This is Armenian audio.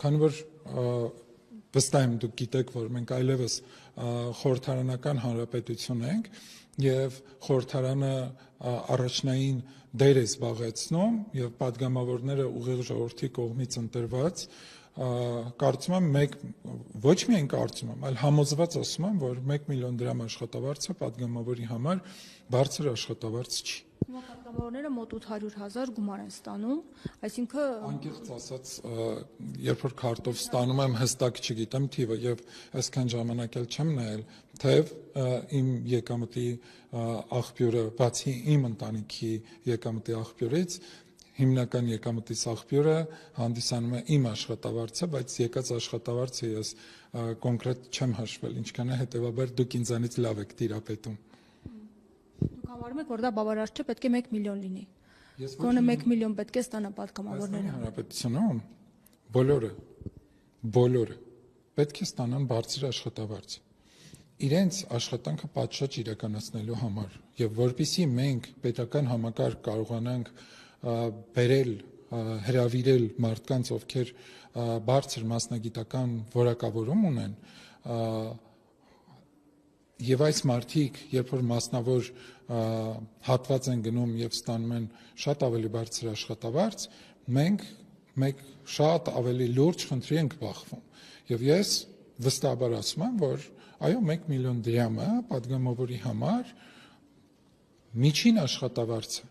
քանի որ վստահ եմ դուք գիտեք, որ մենք այլևս խորհրդարանական հանրապետություն ենք եւ խորհրդարանը առաջնային դեր է զբաղեցնում եւ падգամավորները ուղիղ ժողովրդի կողմից ընտրված կարծում եմ ոչ միայն կարծում եմ, այլ համոզված ասում եմ, որ 1 միլիոն դրամ աշխատավարձը падգամավորի համար բարձր աշխատավարձ չի։ Պատգամավորները մոտ 800,000 գումար են ստանում, այսինքն անկեղծ ասած, երբ որ քարտով ստանում եմ, հստակ չգիտեմ թիվը եւ այսքան ժամանակ էլ չեմ նայել, թեև իմ եկամտի աղբյուրը, բացի իմ ընտանիքի եկամտի աղբյուրից, հիմնական եկամտիս աղբյուրը հանդիսանում է իմ աշխատավարձը, բայց եկած աշխատավարձը ես կոնկրետ չեմ հաշվել, ինչքան է հետեւաբար դուք ինձանից լավ եք տիրապետում։ Դուք համարում եք, որ դա բավարար չէ, պետք է 1 միլիոն լինի։ Գոնե 1 միլիոն պետք է ստանա պատգամավորները։ Հանրապետությունում բոլորը պետք է ստանան բարձր աշխատավարձ իրենց աշխատանքը պատշաճ իրականացնելու համար եւ որpիսի մենք պետական համակարգ կարողանանք բերել հրավիրել մարդկանց, ովքեր բարձր մասնագիտական որակավորում ունեն, եւ այս մարդիկ, երբ որ մասնավոր հատված են գնում եւ ստանում են շատ ավելի բարձր աշխատավարձ, մենք շատ ավելի լուրջ խնդրի ենք բախվում։ Եվ ես վստահաբար ասում եմ, որ այո, 1 միլիոն դրամը падգամավորի համար միջին աշխատավարձը